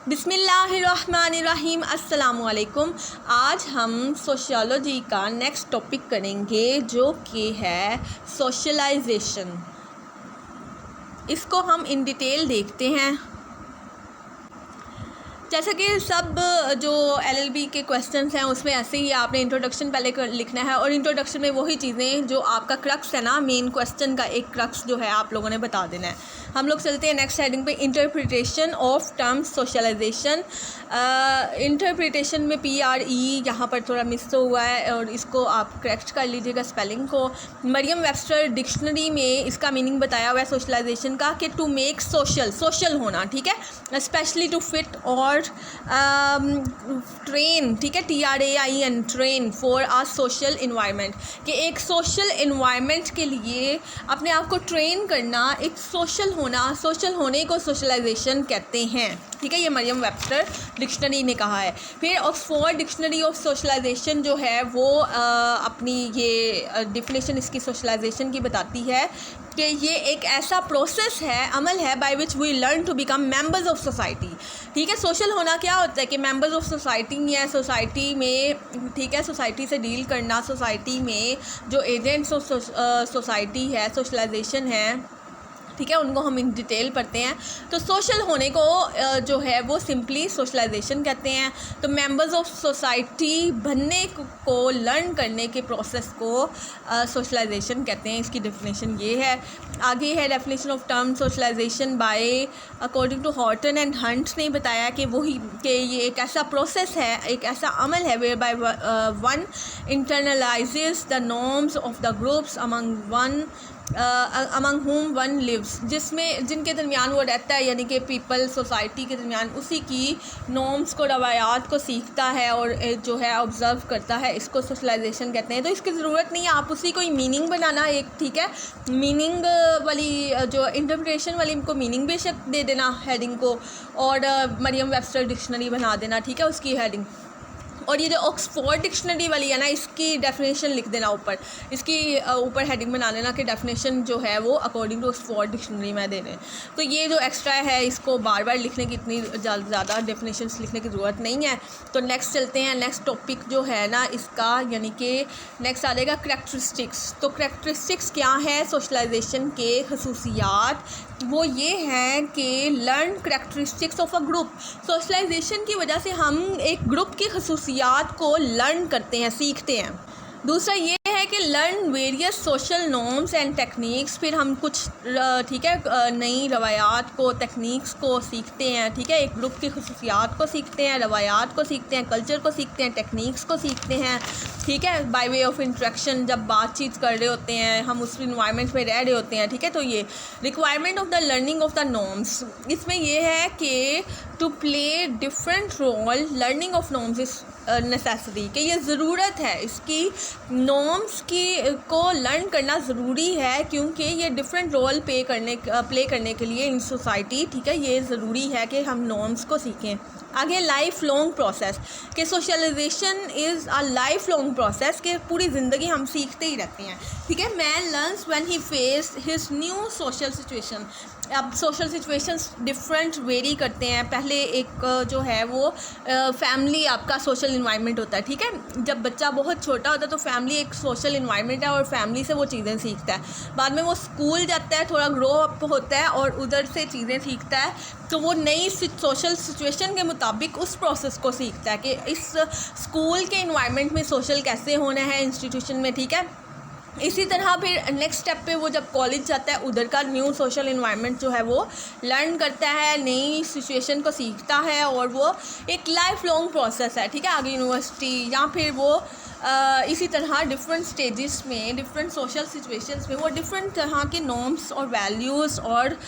बिस्मिल्लाहिर्रहमानिर्रहीम अस्सलामुअलैकुम। आज हम सोशियोलॉजी का नेक्स्ट टॉपिक करेंगे जो कि है सोशलाइजेशन। इसको हम इन डिटेल देखते हैं। जैसा कि सब जो एलएलबी के क्वेश्चंस हैं उसमें ऐसे ही आपने इंट्रोडक्शन पहले लिखना है और इंट्रोडक्शन में वही चीज़ें जो आपका क्रक्स है ना, मेन क्वेश्चन का एक क्रक्स जो है आप लोगों ने बता देना है। हम लोग चलते हैं नेक्स्ट हेडिंग पे, interpretation of terms socialisation. Interpretation में PRE यहाँ पर थोड़ा मिस तो हुआ है और इसको आप करेक्ट कर लीजिएगा स्पेलिंग को। मरियम वेबस्टर डिक्शनरी में इसका मीनिंग बताया हुआ है सोशलाइजेशन का कि टू मेक सोशल होना, ठीक है, स्पेशली टू फिट और ट्रेन, ठीक है, TRAIN, train for uh social environment, कि एक सोशल इन्वायरमेंट के लिए अपने आप को ट्रेन करना, एक सोशल होने को सोशलाइजेशन कहते हैं, ठीक है। ये मरियम वेबस्टर डिक्शनरी ने कहा है। फिर ऑक्सफोर्ड डिक्शनरी ऑफ सोशलाइजेशन जो है वो अपनी ये डिफिनेशन इसकी सोशलाइजेशन की बताती है कि ये एक ऐसा प्रोसेस है, अमल है, by which we learn to become members of society, ठीक है। सोशल होना क्या होता है कि मेंबर्स ऑफ सोसाइटी या सोसाइटी में, ठीक है, सोसाइटी से डील करना, सोसाइटी में जो एजेंट्स ऑफ सोसाइटी है, सोशलाइजेशन है, ठीक है, उनको हम इन डिटेल पढ़ते हैं। तो सोशल होने को जो है वो सिंपली सोशलाइजेशन कहते हैं। तो मेंबर्स ऑफ सोसाइटी बनने को लर्न करने के प्रोसेस को सोशलाइजेशन कहते हैं। इसकी डेफिनेशन ये है। आगे है definition of term socialisation by according to Horton and Hunt ने बताया कि ये एक ऐसा प्रोसेस है, एक ऐसा अमल है where by one internalises the norms of the groups among whom one lives, जिनके दरमियान वो रहता है, यानी कि पीपल, सोसाइटी के दरमियान उसी की नॉर्म्स को, रवायात को सीखता है और जो है ऑब्ज़र्व करता है। इसको सोशलाइजेशन कहते हैं। तो इसकी ज़रूरत नहीं है आप उसी कोई मीनिंग बनाना एक, ठीक है, मीनिंग वाली जो इंटरप्रिटेशन वाली को मीनिंग बेशक दे देना हेडिंग को और मरियम वेबस्टर डिक्शनरी बना देना, ठीक है, उसकी हेडिंग। और ये जो ऑक्सफोर्ड डिक्शनरी वाली है ना, इसकी डेफिनेशन लिख देना ऊपर, इसकी ऊपर हेडिंग बना लेना कि डेफिनेशन जो है वो अकॉर्डिंग टू ऑक्सफोर्ड डिक्शनरी में देने। तो ये जो एक्स्ट्रा है इसको बार बार लिखने की इतनी ज़्यादा डेफिनेशंस लिखने की ज़रूरत नहीं है। तो नेक्स्ट चलते हैं। नेक्स्ट टॉपिक जो है ना इसका, यानी कि नेक्स्ट आ जाएगा करैक्टरिस्टिक्स। तो करैक्टरिस्टिक्स क्या है सोशलाइजेशन के खसूसियात? वो ये हैं कि learn characteristics of a group. Socialisation की वजह से हम एक ग्रुप की खसूसियात को लर्न करते हैं, सीखते हैं। दूसरा ये है कि learn various social norms and techniques. फिर हम कुछ, ठीक है, नई रवायात को, टेक्निक्स को सीखते हैं, ठीक है, एक ग्रुप की खसूसियात को सीखते हैं, रवायात को सीखते हैं, कल्चर को सीखते हैं, टेक्निक्स को सीखते हैं, ठीक है, बाय वे ऑफ इंट्रैक्शन। जब बातचीत कर रहे होते हैं हम, उस इन्वायरमेंट में रह रहे होते हैं, ठीक है। तो ये requirement of the learning of the norms, इसमें ये है कि to play different role, learning of norms is necessary, कि ये ज़रूरत है, इसकी नॉर्म्स की को लर्न करना ज़रूरी है क्योंकि ये डिफरेंट रोल प्ले करने के लिए इन सोसाइटी, ठीक है, ये ज़रूरी है कि हम नॉर्म्स को सीखें। आगे लाइफ लॉन्ग प्रोसेस, कि socialisation is a life long process, कि पूरी ज़िंदगी हम सीखते ही रहते हैं, ठीक है। Man learns when he face his new social situation. अब सोशल सिचुएशंस डिफरेंट वेरी करते हैं। पहले एक जो है वो फैमिली आपका सोशल इन्वायरमेंट होता है, ठीक है। जब बच्चा बहुत छोटा होता है तो फैमिली एक सोशल इन्वायरमेंट है और फैमिली से वो चीज़ें सीखता है। बाद में वो स्कूल जाता है, थोड़ा ग्रो अप होता है और उधर से चीज़ें सीखता है, तो वो नई सोशल सिचुएशन के मुताबिक उस प्रोसेस को सीखता है कि इस स्कूल के इन्वायरमेंट में सोशल कैसे होना है, इंस्टीट्यूशन में, ठीक है। इसी तरह फिर नेक्स्ट स्टेप पे वो जब कॉलेज जाता है उधर का न्यू सोशल इन्वायरमेंट जो है वो लर्न करता है, नई सिचुएशन को सीखता है और वो एक लाइफ लॉन्ग प्रोसेस है, ठीक है। आगे यूनिवर्सिटी या फिर वो इसी तरह डिफरेंट स्टेजेस में, डिफरेंट सोशल सिचुएशंस में वो डिफरेंट तरह के नॉर्म्स और वैल्यूज़ और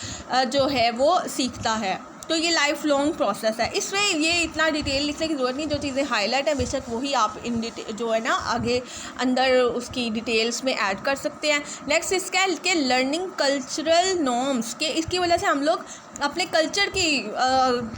जो है वो सीखता है। तो ये लाइफ लॉन्ग प्रोसेस है। इसमें ये इतना डिटेल लिखने की ज़रूरत नहीं, जो चीज़ें हाईलाइट है बेशक वही आप इन जो है ना आगे अंदर उसकी डिटेल्स में ऐड कर सकते हैं। नेक्स्ट इसका के लर्निंग कल्चरल नॉर्म्स, के इसकी वजह से हम लोग अपने कल्चर की,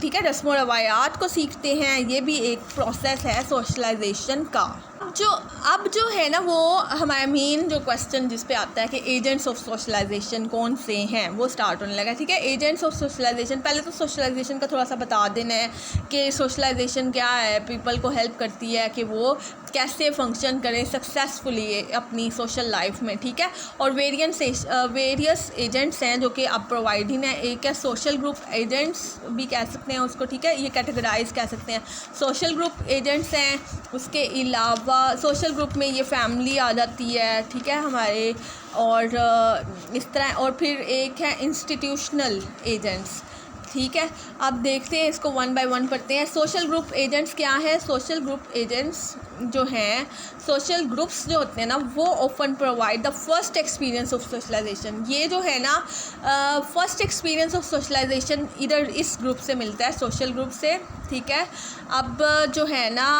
ठीक है, रस्म व रवायात को सीखते हैं। ये भी एक प्रोसेस है सोशलाइजेशन का। अब जो है ना वो हमारा मेन जो क्वेश्चन जिस पे आता है कि एजेंट्स ऑफ सोशलाइजेशन कौन से हैं वो स्टार्ट होने लगा। ठीक है, एजेंट्स ऑफ सोशलाइजेशन, पहले तो सोशलाइजेशन का थोड़ा सा बता देना है कि सोशलाइजेशन क्या है, पीपल को हेल्प करती है कि वो कैसे फंक्शन करें सक्सेसफुली अपनी सोशल लाइफ में। ठीक है, और वेरियस एजेंट्स हैं जो कि अब प्रोवाइडिंग है। एक है सोशल ग्रुप एजेंट्स भी कह सकते हैं उसको। ठीक है, ये कैटेगराइज कह सकते हैं, सोशल ग्रुप एजेंट्स हैं। उसके अलावा सोशल ग्रुप में ये फैमिली आ जाती है। ठीक है हमारे, और इस तरह, और फिर एक है इंस्टीट्यूशनल एजेंट्स। ठीक है, अब देखते हैं इसको वन बाय वन पढ़ते हैं। सोशल ग्रुप एजेंट्स क्या है? सोशल ग्रुप एजेंट्स जो हैं, सोशल ग्रुप्स जो होते हैं ना वो often provide the first experience of socialisation. ये जो है ना फर्स्ट एक्सपीरियंस ऑफ सोशलाइजेशन इधर इस ग्रुप से मिलता है, सोशल ग्रुप से। ठीक है, अब जो है ना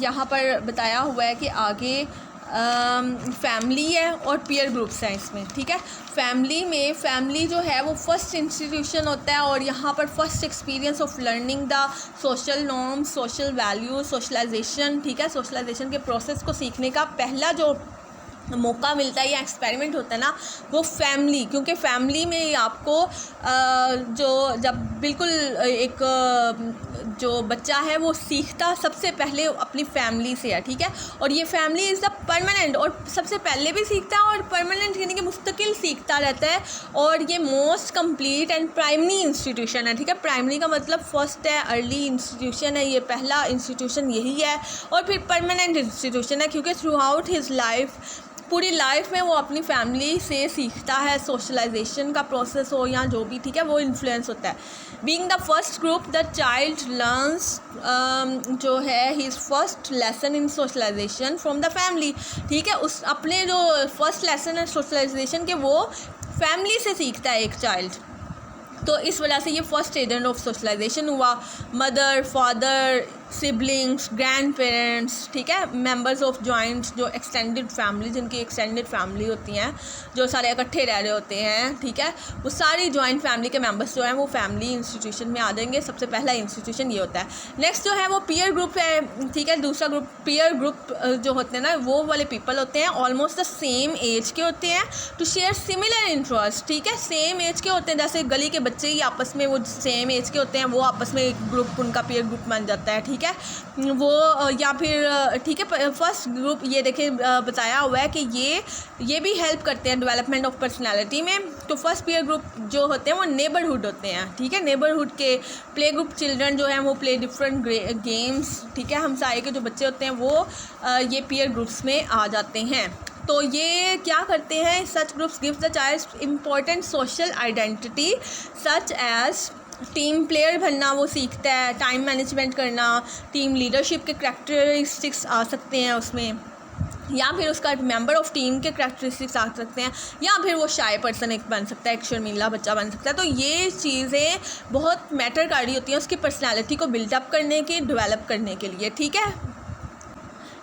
यहाँ पर बताया हुआ है कि आगे फैमिली है और पीयर ग्रुप्स हैं इसमें। ठीक है, फैमिली जो है वो फर्स्ट इंस्टीट्यूशन होता है, और यहाँ पर first experience of learning the social norms, social values, socialisation. ठीक है, सोशलाइजेशन के प्रोसेस को सीखने का पहला जो मौका मिलता है या एक्सपेरिमेंट होता है ना वो फैमिली, क्योंकि फैमिली में ही आपको जो जब बिल्कुल एक जो बच्चा है वो सीखता सबसे पहले अपनी फैमिली से है। ठीक है, और ये फैमिली इज़ द परमानेंट, और सबसे पहले भी सीखता है और परमानेंट यानी कि मुस्तकिल सीखता रहता है, और ये most complete and primary institution है। ठीक है, प्राइमरी का मतलब फर्स्ट है, अर्ली इंस्टीट्यूशन है, ये पहला इंस्टीट्यूशन यही है, और फिर परमानेंट इंस्टीट्यूशन है क्योंकि थ्रू आउट हिज लाइफ, पूरी लाइफ में वो अपनी फैमिली से सीखता है। सोशलाइजेशन का प्रोसेस हो या जो भी, ठीक है, वो इन्फ्लुएंस होता है। Being the first group the child learns जो है his first lesson in socialisation from the family. ठीक है, उस अपने जो फर्स्ट लेसन है सोशलाइजेशन के वो फैमिली से सीखता है एक चाइल्ड, तो इस वजह से ये फर्स्ट एजेंट ऑफ सोशलाइजेशन हुआ। Mother, father, siblings, grand parents, ठीक है, मेंबर्स ऑफ जॉइंट जो एक्सटेंडेड फैमिली, जिनकी एक्सटेंडेड फैमिली होती हैं, जो सारे इकट्ठे रह रहे होते हैं। ठीक है, वो सारी जॉइंट फैमिली के मेंबर्स जो हैं वो फैमिली इंस्टीट्यूशन में आ जाएंगे। सबसे पहला इंस्टीट्यूशन ये होता है। नेक्स्ट जो है वो पीयर ग्रुप है। ठीक है, दूसरा ग्रुप पीयर ग्रुप जो होते हैं ना वो वाले पीपल होते हैं ऑलमोस्ट द सेम एज के होते हैं, टू शेयर सिमिलर इंटरेस्ट। ठीक है, सेम एज के होते हैं, जैसे गली के बच्चे ही आपस में वो सेम एज के होते हैं, वो आपस में एक ग्रुप उनका पीयर ग्रुप बन जाता है। ठीक है, वो या फिर ठीक है, फर्स्ट ग्रुप ये देखिए बताया हुआ है कि ये भी हेल्प करते हैं डेवलपमेंट ऑफ पर्सनालिटी में। तो फर्स्ट पीयर ग्रुप जो होते हैं वो नेबरहुड होते हैं। ठीक है, नेबरहुड के प्ले ग्रुप चिल्ड्रन जो हैं वो प्ले डिफरेंट गेम्स। ठीक है, हमसाये के जो बच्चे होते हैं वो ये पीयर ग्रुप्स में आ जाते हैं। तो ये क्या करते हैं, such groups gives the child important social identity such as team player बनना वो सीखता है, टाइम मैनेजमेंट करना, टीम लीडरशिप के करैक्टरिस्टिक्स आ सकते हैं उसमें, या फिर उसका मेंबर ऑफ टीम के करैक्टरिस्टिक्स आ सकते हैं, या फिर वो शाय पर्सन एक बन सकता है, एक शर्मीला बच्चा बन सकता है। तो ये चीज़ें बहुत मैटर कर रही होती हैं उसकी पर्सनैलिटी को बिल्डअप करने के, डेवलप करने के लिए। ठीक है,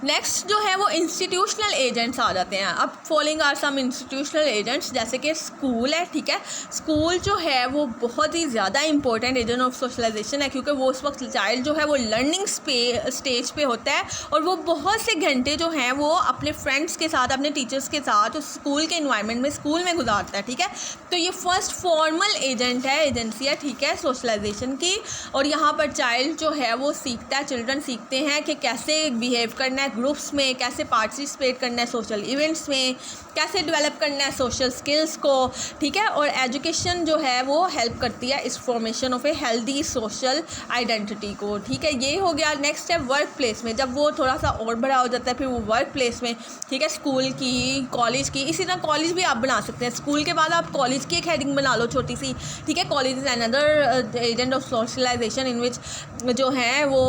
नेक्स्ट जो है वो इंस्टीट्यूशनल एजेंट्स आ जाते हैं। अब following are some institutional agents, जैसे कि स्कूल है। ठीक है, स्कूल जो है वो बहुत ही ज़्यादा इंपॉर्टेंट एजेंट ऑफ सोशलाइजेशन है, क्योंकि वो उस वक्त चाइल्ड जो है वो लर्निंग स्टेज पे होता है, और वो बहुत से घंटे जो हैं वो अपने फ्रेंड्स के साथ, अपने टीचर्स के साथ उस स्कूल के इन्वायरमेंट में, स्कूल में गुजारता है। ठीक है, तो ये फर्स्ट फॉर्मल एजेंट है, एजेंसी है, ठीक है, सोशलाइजेशन की। और यहाँ पर चाइल्ड जो है वो सीखता है, चिल्ड्रन सीखते हैं कि कैसे बिहेव करना है ग्रुप्स में, कैसे पार्टिसिपेट करना है सोशल इवेंट्स में, कैसे डेवलप करना है सोशल स्किल्स को। ठीक है, और एजुकेशन जो है वो हेल्प करती है इस formation of a healthy social identity को। ठीक है, ये हो गया। नेक्स्ट है वर्क प्लेस में, जब वो थोड़ा सा और बड़ा हो जाता है फिर वो वर्क प्लेस में, ठीक है, स्कूल की, कॉलेज की, इसी तरह कॉलेज भी आप बना सकते हैं। स्कूल के बाद आप कॉलेज की एक हेडिंग बना लो छोटी सी। ठीक है, college is another agent of socialisation in which जो हैं वो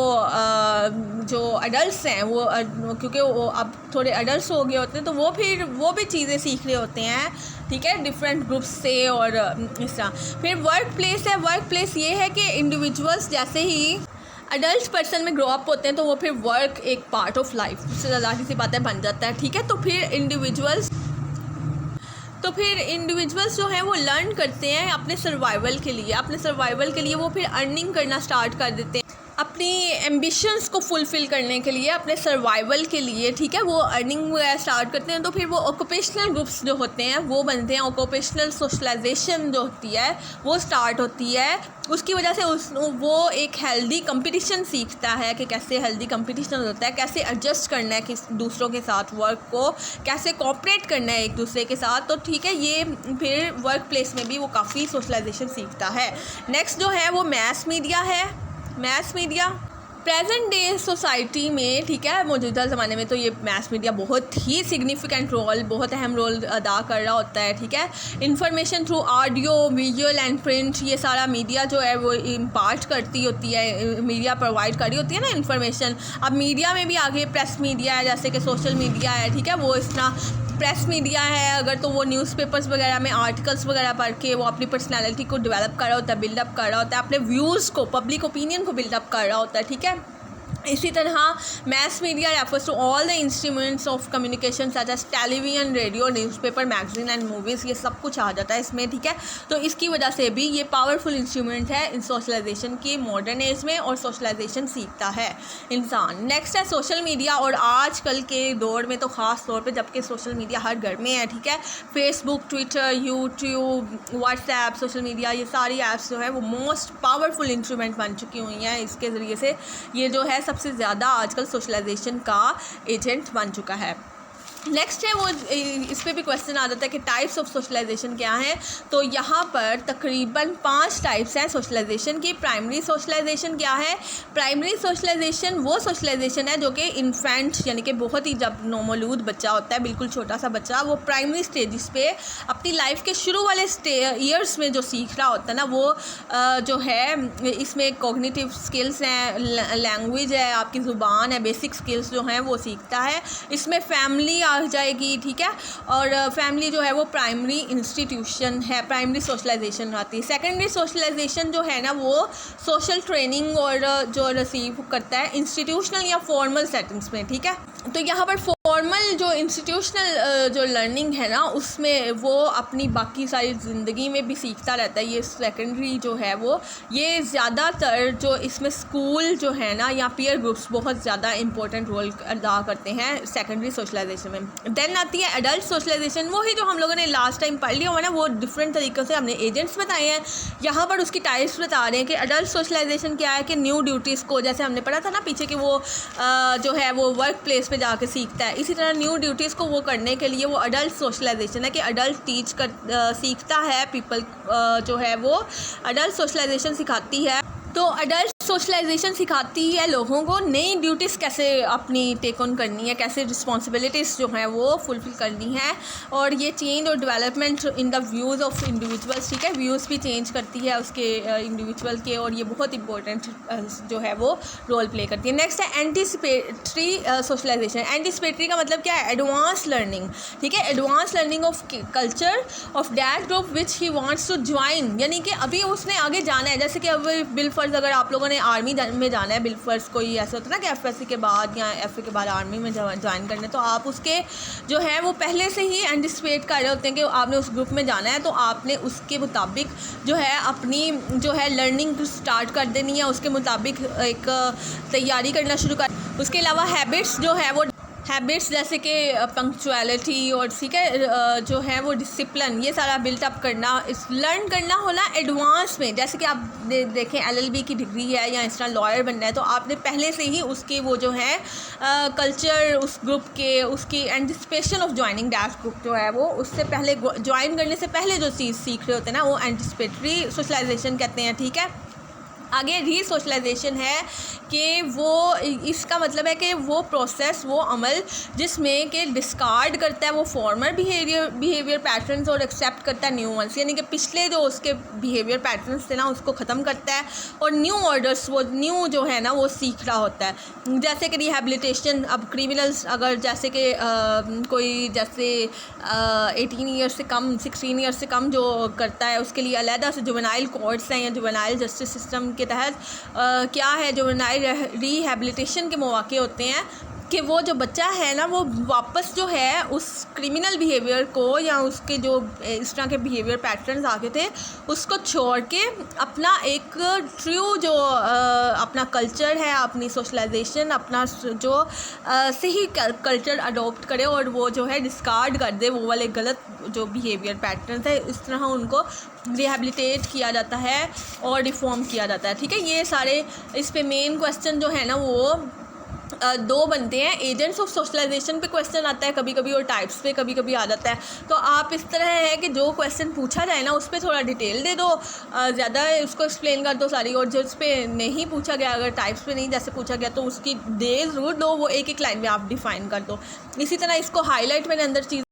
जो अडल्ट हैं वो क्योंकि वो अब थोड़े अडल्ट हो गए होते हैं तो वो फिर वो भी चीज़ें सीख रहे होते हैं। ठीक है, डिफरेंट ग्रुप्स से। और इस तरह फिर वर्क प्लेस है। वर्क प्लेस ये है कि इंडिविजुअल्स जैसे ही अडल्ट पर्सन में ग्रो अप होते हैं तो वो फिर वर्क एक पार्ट ऑफ लाइफ से ज़्यादा सी बातें बन जाता है। ठीक है, तो फिर इंडिविजुअल्स जो हैं वो लर्न करते हैं अपने सर्वाइवल के लिए। वो फिर अर्निंग करना स्टार्ट कर देते हैं। अपनी एम्बिशंस को फुलफ़िल करने के लिए, अपने सर्वाइवल के लिए, ठीक है, वो अर्निंग स्टार्ट करते हैं। तो फिर वो ऑक्यूपेशनल ग्रुप्स जो होते हैं वो बनते हैं, ऑक्यूपेशनल सोशलाइजेशन जो होती है वो स्टार्ट होती है। उसकी वजह से वो एक हेल्दी कंपटीशन सीखता है कि कैसे हेल्दी कंपटीशन होता है, कैसे एडजस्ट करना है किस दूसरों के साथ, वर्क को कैसे कोऑपरेट करना है एक दूसरे के साथ। तो ठीक है, ये फिर वर्क प्लेस में भी वो काफ़ी सोशलाइजेशन सीखता है। नेक्स्ट जो है वो मैस मीडिया है। Mess media present day society में, ठीक है, मौजूदा ज़माने में तो ये मैस मीडिया बहुत ही सिग्निफिकेंट रोल, बहुत अहम रोल अदा कर रहा होता है, ठीक है। Information through audio, visual and print, ये सारा मीडिया जो है वो इम्पार्ट करती होती है, मीडिया प्रोवाइड कर रही होती है ना इन्फॉर्मेशन। अब मीडिया में भी आगे प्रेस मीडिया है, जैसे कि सोशल मीडिया है, ठीक है, वो इस तरह प्रेस मीडिया है अगर, तो वो न्यूज़पेपर्स वगैरह में आर्टिकल्स वगैरह पढ़ के वो अपनी पर्सनालिटी को डेवलप कर रहा होता है, बिल्डअप कर रहा होता है, अपने व्यूज़ को, पब्लिक ओपिनियन को बिल्डअप कर रहा होता है, ठीक है। इसी तरह mass media refers to all the instruments of communication such as television, radio, newspaper, magazine and movies, ये सब कुछ आ जाता है इसमें, ठीक है। तो इसकी वजह से भी ये पावरफुल इंस्ट्रूमेंट है इन सोशलाइजेशन की मॉडर्न एज में, और सोशलाइजेशन सीखता है इंसान। नेक्स्ट है सोशल मीडिया, और आजकल के दौर में तो ख़ास तौर पे, जबकि सोशल मीडिया हर घर में है, ठीक है। Facebook, Twitter, YouTube, WhatsApp, social media, ये सारी ऐप्स जो है वो मोस्ट पावरफुल इंस्ट्रूमेंट बन चुकी हुई हैं। इसके ज़रिए से ये जो है सबसे ज़्यादा आजकल सोशलाइजेशन का एजेंट बन चुका है। नेक्स्ट है वो, इस पे भी क्वेश्चन आ जाता है कि टाइप्स ऑफ सोशलाइजेशन क्या हैं। तो यहाँ पर तकरीबन 5 टाइप्स हैं सोशलाइजेशन की। प्राइमरी सोशलाइजेशन क्या है? प्राइमरी सोशलाइजेशन वो सोशलाइजेशन है जो कि इन्फेंट यानी कि बहुत ही जब नौमौलूद बच्चा होता है, बिल्कुल छोटा सा बच्चा, वो प्राइमरी स्टेजेस पे अपनी लाइफ के शुरू वाले ईयर्स में जो सीख रहा होता है ना, वो जो है इसमें कॉग्निटिव स्किल्स हैं, लैंग्वेज है, आपकी ज़ुबान है, बेसिक स्किल्स जो हैं वो सीखता है। इसमें फैमिली आ जाएगी, ठीक है, और फैमिली जो है वो प्राइमरी इंस्टीट्यूशन है, प्राइमरी सोशलाइजेशन आती है। सेकेंडरी सोशलाइजेशन जो है ना वो सोशल ट्रेनिंग और जो रिसीव करता है इंस्टीट्यूशनल या फॉर्मल सेटिंग्स में, ठीक है। तो यहाँ पर फॉर्मल जो इंस्टीट्यूशनल जो लर्निंग है ना, उसमें वो अपनी बाकी सारी ज़िंदगी में भी सीखता रहता है। ये सेकेंडरी जो है वो, ये ज़्यादातर जो इसमें स्कूल जो है ना या पीयर ग्रुप्स बहुत ज़्यादा इंपॉर्टेंट रोल अदा करते हैं सेकेंडरी सोशलाइजेशन में। देन आती है एडल्ट सोशलाइजेशन, वो ही जो हम लोगों ने लास्ट टाइम पढ़ लिया हुआ ना, वो डिफरेंट तरीक़ों से हमने एजेंट्स बताए हैं, यहाँ पर उसकी टाइप्स बता रहे हैं कि एडल्ट सोशलाइजेशन क्या है कि न्यू ड्यूटीज़ को, जैसे हमने पढ़ा था ना पीछे कि वो जो है वो वर्क प्लेस पे जाके सीखता है, इसी तरह न्यू ड्यूटीज़ को वो करने के लिए वो अडल्ट सोशलाइजेशन है कि अडल्ट टीच कर सीखता है, पीपल जो है वो अडल्ट सोशलाइजेशन सिखाती है। तो अडल्ट सोशलाइजेशन सिखाती है लोगों को नई ड्यूटीज़ कैसे अपनी टेक ऑन करनी है, कैसे रिस्पॉन्सिबिलिटीज़ जो हैं वो फुलफ़िल करनी है, और ये चेंज और development in the views of individuals, ठीक है, व्यूज़ भी चेंज करती है उसके इंडिविजुअल के, और ये बहुत इंपॉर्टेंट जो है वो रोल प्ले करती है। नेक्स्ट है एंटीसिपेटरी सोशलाइजेशन। एंटीसिपेटरी का मतलब क्या है? एडवांस लर्निंग, ठीक है, advance learning of culture of that group which he wants to join, यानी कि अभी उसने आगे जाना है। जैसे कि अब बिलफर्ज अगर आप लोगों ने आर्मी में जाना है, बिलफर्ज कोई ऐसा होता है ना कि एफएससी के बाद या एफए के बाद आर्मी में ज्वाइन करना है, तो आप उसके जो है वो पहले से ही एंटिसिपेट कर रहे होते हैं कि आपने उस ग्रुप में जाना है, तो आपने उसके मुताबिक जो है अपनी जो है लर्निंग स्टार्ट कर देनी है, उसके मुताबिक एक तैयारी करना शुरू कर। उसके अलावा हैबिट्स जो है वो हैबिट्स जैसे कि पंक्चुअलिटी और ठीक है जो है वो डिसिप्लिन, ये सारा बिल्टअप करना, इस लर्न करना होना एडवांस में। जैसे कि आप देखें एलएलबी की डिग्री है या इस तरह लॉयर बनना है, तो आपने पहले से ही उसके वो जो है कल्चर उस ग्रुप के, उसकी anticipation of joining that group जो है वो उससे पहले, ज्वाइन करने से पहले जो चीज़ सीख रहे होते हैं ना, वो एंटिसिपेटरी सोशलाइजेशन कहते हैं, ठीक है। आगे री सोशलाइजेशन है कि वो, इसका मतलब है कि वो प्रोसेस, वो अमल जिसमें कि डिस्कार्ड करता है वो फॉर्मर बिहेवियर पैटर्न्स और एक्सेप्ट करता है न्यू वंस, यानी कि पिछले जो उसके बिहेवियर पैटर्न्स थे ना उसको ख़त्म करता है और न्यू ऑर्डर्स, वो न्यू जो है ना वो सीख रहा होता है। जैसे कि रिहेबिलिटेशन, अब क्रिमिनल्स अगर जैसे कि कोई जैसे 18 ईयर्स से कम, 16 ईयर्स से कम जो करता है, उसके लिए अलहदा से जुवेनाइल कोर्ट्स हैं या जुवेनाइल जस्टिस सिस्टम के तहत क्या है, जुवेनाइल रिहेबिलिटेशन के मौके होते हैं कि वो जो बच्चा है ना वो वापस जो है उस क्रिमिनल बिहेवियर को या उसके जो इस तरह के बिहेवियर पैटर्न्स आगे थे उसको छोड़ के अपना एक ट्रू जो अपना कल्चर है, अपनी सोशलाइजेशन, अपना जो सही कल्चर अडॉप्ट करे और वो जो है डिस्कार्ड कर दे वो वाले गलत जो बिहेवियर पैटर्न है, इस तरह उनको रिहेबिलिटेट किया जाता है और रिफॉर्म किया जाता है। ठीक है, ये सारे इस पे मेन क्वेश्चन जो है ना वो दो बनते हैं। एजेंट्स ऑफ सोशलाइजेशन पे क्वेश्चन आता है कभी कभी और टाइप्स पे कभी कभी आ जाता है। तो आप इस तरह है कि जो क्वेश्चन पूछा जाए ना उस पर थोड़ा डिटेल दे दो, ज़्यादा उसको एक्सप्लेन कर दो सारी, और जो उस पर नहीं पूछा गया, अगर टाइप्स पे नहीं जैसे पूछा गया तो उसकी दे ज़रूर दो, वो एक एक लाइन में आप डिफ़ाइन कर दो। इसी तरह इसको हाईलाइट मैंने अंदर चीज़